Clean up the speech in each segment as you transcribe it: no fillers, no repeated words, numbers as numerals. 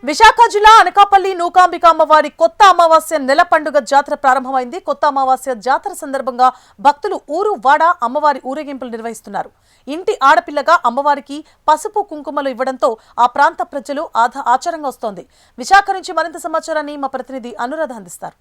విశాఖ జిల్లా అనకాపల్లి నూకాంబిక అమ్మవారి కొత్త అమావాస్య నెల పండుగ జాతర ప్రారంభమైంది. కొత్త అమావాస్య జాతర సందర్భంగా భక్తులు ఊరు వాడ అమ్మవారి ఊరేగింపులు నిర్వహిస్తున్నారు. ఇంటి ఆడపిల్లగా అమ్మవారికి పసుపు కుంకుమలు ఇవ్వడంతో ఆ ప్రాంత ప్రజలు ఆచారంగా వస్తోంది. విశాఖ నుంచి మరింత సమాచారాన్ని మా ప్రతినిధి అనురాధ అందిస్తారు.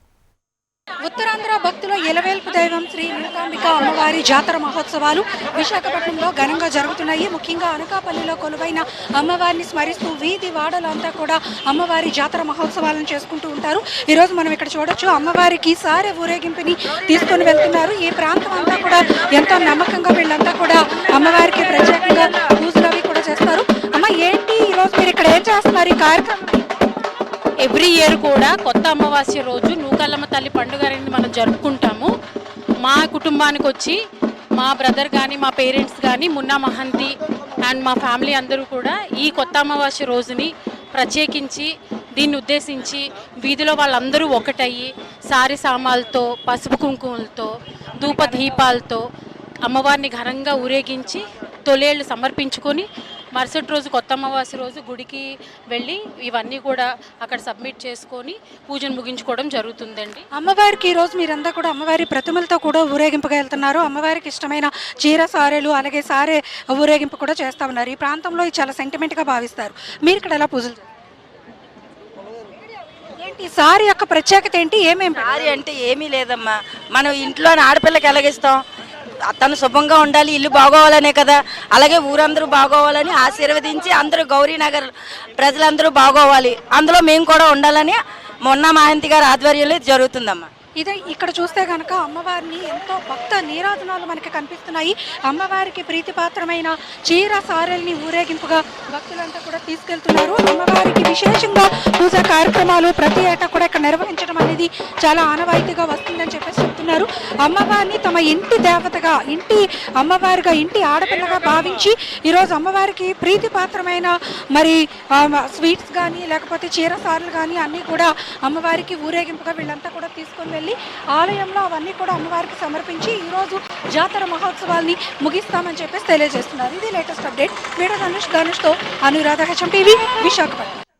ఉత్తరాంధ్ర భక్తుల ఎలవేల్పు దైవం శ్రీ నూకాంబిక అమ్మవారి జాతర మహోత్సవాలు విశాఖపట్నంలో ఘనంగా జరుగుతున్నాయి. ముఖ్యంగా అనకాపల్లిలో కొలువైన అమ్మవారిని స్మరిస్తూ వీధి వాడలంతా కూడా అమ్మవారి జాతర మహోత్సవాలను చేసుకుంటూ ఉంటారు. ఈరోజు మనం ఇక్కడ చూడొచ్చు, అమ్మవారికి సారె ఊరేగింపుని తీసుకొని వెళ్తున్నారు. ఈ ప్రాంతం అంతా కూడా ఎంతో నమ్మకంగా వీళ్ళంతా కూడా అమ్మవారికి ప్రత్యేకంగా పూజలు అవి కూడా చేస్తారు. అమ్మ, ఏంటి ఈరోజు మీరు ఇక్కడ ఏం చేస్తున్నారు? ఈ కార్యక్రమం ఎవ్రీ ఇయర్ కూడా కొత్త అమావాస్య రోజు నూకాలమ్మ తల్లి పండుగ అనేది మనం జరుపుకుంటాము. మా కుటుంబానికి వచ్చి మా బ్రదర్ కానీ మా పేరెంట్స్ కానీ మున్నా మహంతి అండ్ మా ఫ్యామిలీ అందరూ కూడా ఈ కొత్త అమావాస్య రోజుని ప్రత్యేకించి దీన్ని ఉద్దేశించి వీధిలో వాళ్ళందరూ ఒకటయ్యి సారి సామాలతో పసుపు కుంకుమలతో ధూప దీపాలతో అమ్మవారిని ఘనంగా ఊరేగించి తొలేళ్ళు సమర్పించుకొని మరుసటి రోజు కొత్త అమావాస్య రోజు గుడికి వెళ్ళి ఇవన్నీ కూడా అక్కడ సబ్మిట్ చేసుకొని పూజను ముగించుకోవడం జరుగుతుందండి. అమ్మవారికి ఈరోజు మీరంతా కూడా అమ్మవారి ప్రతిమలతో కూడా ఊరేగింపుగా వెళ్తున్నారు. అమ్మవారికి ఇష్టమైన చీర సారెలు అలాగే సారే ఊరేగింపు కూడా చేస్తూ ఉన్నారు. ఈ ప్రాంతంలో ఇది చాలా సెంటిమెంట్గా భావిస్తారు. మీరు ఇక్కడ ఎలా పూజలు ఏంటి? సారీ యొక్క ప్రత్యేకత ఏంటి? ఏమేమి? సారీ అంటే ఏమీ లేదమ్మా, మనం ఇంట్లో ఆడపిల్లకి ఎలాగిస్తాం, తను శుభంగా ఉండాలి, ఇల్లు బాగోవాలనే కదా. అలాగే ఊరందరూ బాగోవాలని ఆశీర్వదించి అందరూ గౌరీనగర్ ప్రజలందరూ బాగోవాలి, అందులో మేము కూడా ఉండాలని మొన్న మహంతి గారి ఆధ్వర్యంలో జరుగుతుందమ్మా. ఇదే ఇక్కడ చూస్తే కనుక అమ్మవారిని ఎంతో భక్త నీరాజనాలు మనకి కనిపిస్తున్నాయి. అమ్మవారికి ప్రీతిపాత్రమైన చీర సారెల్ని ఊరేగింపుగా భక్తులంతా కూడా తీసుకెళ్తున్నారు. అమ్మవారికి విశేషంగా పూజా కార్యక్రమాలు ప్రతి ఏటా కూడా ఇక్కడ నిర్వహించడం అనేది చాలా ఆనవాయితీగా వస్తుందని చెప్పేసి చెప్తున్నారు. అమ్మవారిని తమ ఇంటి దేవతగా, ఇంటి అమ్మవారిగా, ఇంటి ఆడపిల్లగా భావించి ఈరోజు అమ్మవారికి ప్రీతిపాత్రమైన మరి స్వీట్స్ కానీ లేకపోతే చీర సారెలు కానీ అన్నీ కూడా అమ్మవారికి ఊరేగింపుగా వీళ్ళంతా కూడా తీసుకొని ఆలయంలో అవన్నీ కూడా అమ్మవారికి సమర్పించి ఈరోజు జాతర మహోత్సవాల్ని ముగిస్తామని చెప్పేసి తెలియజేస్తున్నారు. ఇది లేటెస్ట్ అప్డేట్. వీడియో ధనుష్తో అనురాధ, HM టీవీ, విశాఖపట్నం.